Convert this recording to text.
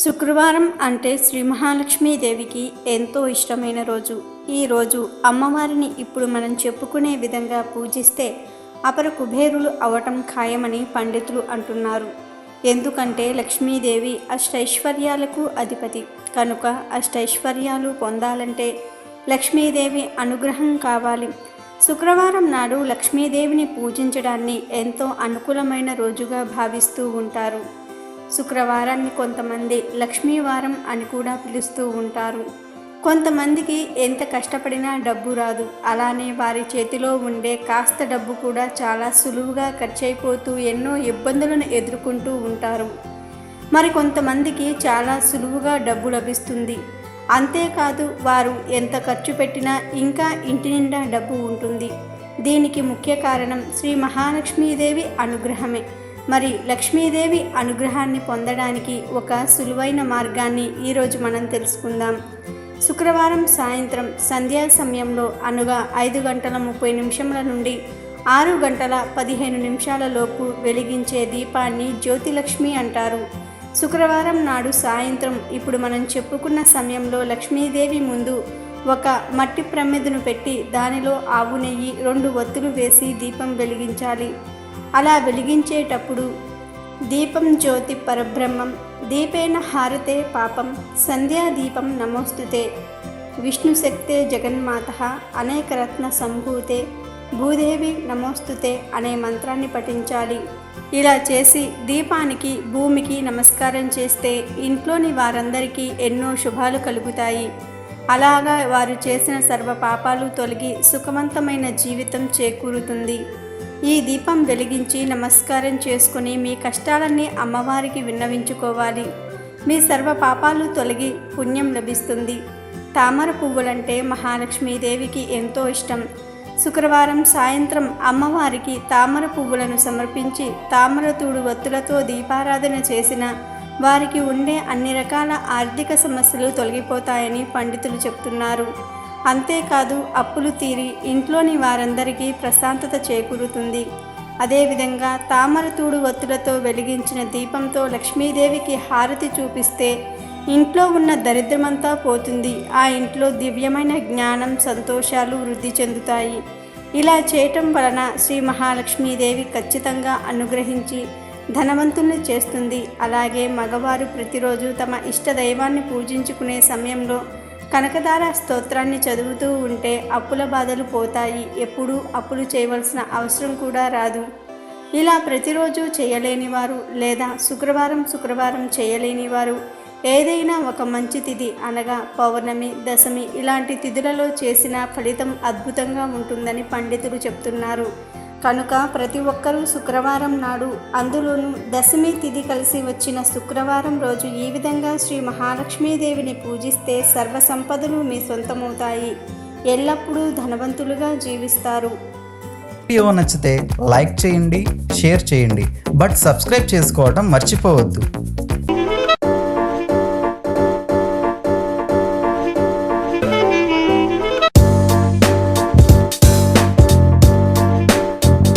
శుక్రవారం అంటే శ్రీ మహాలక్ష్మీదేవికి ఎంతో ఇష్టమైన రోజు. ఈ రోజు అమ్మవారిని ఇప్పుడు మనం చెప్పుకునే విధంగా పూజిస్తే అపర కుబేరులు అవటం ఖాయమని పండితులు అంటున్నారు. ఎందుకంటే లక్ష్మీదేవి అష్టైశ్వర్యాలకు అధిపతి కనుక అష్టైశ్వర్యాలు పొందాలంటే లక్ష్మీదేవి అనుగ్రహం కావాలి. శుక్రవారం నాడు లక్ష్మీదేవిని పూజించడాన్ని ఎంతో అనుకూలమైన రోజుగా భావిస్తూ ఉంటారు. శుక్రవారాన్ని కొంతమంది లక్ష్మీవారం అని కూడా పిలుస్తూ ఉంటారు. కొంతమందికి ఎంత కష్టపడినా డబ్బు రాదు, అలానే వారి చేతిలో ఉండే కాస్త డబ్బు కూడా చాలా సులువుగా ఖర్చయిపోతూ ఎన్నో ఇబ్బందులను ఎదుర్కొంటూ ఉంటారు. మరి కొంతమందికి చాలా సులువుగా డబ్బు లభిస్తుంది. అంతేకాదు వారు ఎంత ఖర్చు పెట్టినా ఇంకా ఇంటి నిండా డబ్బు ఉంటుంది. దీనికి ముఖ్య కారణం శ్రీ మహాలక్ష్మీదేవి అనుగ్రహమే. మరి లక్ష్మీదేవి అనుగ్రహాన్ని పొందడానికి ఒక సులువైన మార్గాన్ని ఈరోజు మనం తెలుసుకుందాం. శుక్రవారం సాయంత్రం సంధ్యా సమయంలో అనగా 5:30 నుండి 6:15 లోపు వెలిగించే దీపాన్ని జ్యోతిలక్ష్మి అంటారు. శుక్రవారం నాడు సాయంత్రం ఇప్పుడు మనం చెప్పుకున్న సమయంలో లక్ష్మీదేవి ముందు ఒక మట్టి ప్రమిదను పెట్టి దానిలో ఆవు నెయ్యి 2 ఒత్తులు వేసి దీపం వెలిగించాలి. అలా వెలిగించేటప్పుడు దీపం జ్యోతి పరబ్రహ్మం, దీపేన హారతే పాపం, సంధ్యాదీపం నమోస్తుతే, విష్ణుశక్తే జగన్మాత, అనేక రత్న సంభూతే, భూదేవి నమోస్తుతే అనే మంత్రాన్ని పఠించాలి. ఇలా చేసి దీపానికి భూమికి నమస్కారం చేస్తే ఇంట్లోని వారందరికీ ఎన్నో శుభాలు కలుగుతాయి. అలాగా వారు చేసిన సర్వ పాపాలు తొలగి సుఖవంతమైన జీవితం చేకూరుతుంది. ఈ దీపం వెలిగించి నమస్కారం చేసుకుని మీ కష్టాలన్నీ అమ్మవారికి విన్నవించుకోవాలి. మీ సర్వ పాపాలు తొలగి పుణ్యం లభిస్తుంది. తామర పువ్వులంటే మహాలక్ష్మీదేవికి ఎంతో ఇష్టం. శుక్రవారం సాయంత్రం అమ్మవారికి తామర పువ్వులను సమర్పించి తామర తూడు ఒత్తులతో దీపారాధన చేసిన వారికి ఉండే అన్ని రకాల ఆర్థిక సమస్యలు తొలగిపోతాయని పండితులు చెప్తున్నారు. అంతేకాదు అప్పులు తీరి ఇంట్లోని వారందరికీ ప్రశాంతత చేకూరుతుంది. అదేవిధంగా తామరతూడు ఒత్తులతో వెలిగించిన దీపంతో లక్ష్మీదేవికి హారతి చూపిస్తే ఇంట్లో ఉన్న దరిద్రమంతా పోతుంది. ఆ ఇంట్లో దివ్యమైన జ్ఞానం, సంతోషాలు వృద్ధి చెందుతాయి. ఇలా చేయటం వలన శ్రీ మహాలక్ష్మీదేవి ఖచ్చితంగా అనుగ్రహించి ధనవంతుల్ని చేస్తుంది. అలాగే మగవారు ప్రతిరోజు తమ ఇష్ట దైవాన్ని పూజించుకునే సమయంలో కనకదార స్తోత్రాన్ని చదువుతూ ఉంటే అప్పుల బాధలు పోతాయి. ఎప్పుడూ అప్పులు చేయవలసిన అవసరం కూడా రాదు. ఇలా ప్రతిరోజు చేయలేనివారు లేదా శుక్రవారం చేయలేనివారు ఏదైనా ఒక మంచి తిథి అనగా పౌర్ణమి, దశమి ఇలాంటి తిథులలో చేసిన ఫలితం అద్భుతంగా ఉంటుందని పండితులు చెప్తున్నారు. కనుక ప్రతి ఒక్కరూ శుక్రవారం నాడు, అందులోనూ దశమి తిథి కలిసి వచ్చిన శుక్రవారం రోజు ఈ విధంగా శ్రీ మహాలక్ష్మీదేవిని పూజిస్తే సర్వ సంపదలు మీ సొంతమవుతాయి. ఎల్లప్పుడూ ధనవంతులుగా జీవిస్తారు. వీడియో నచ్చితే లైక్ చేయండి, షేర్ చేయండి, బట్ సబ్స్క్రైబ్ చేసుకోవడం మర్చిపోవద్దు.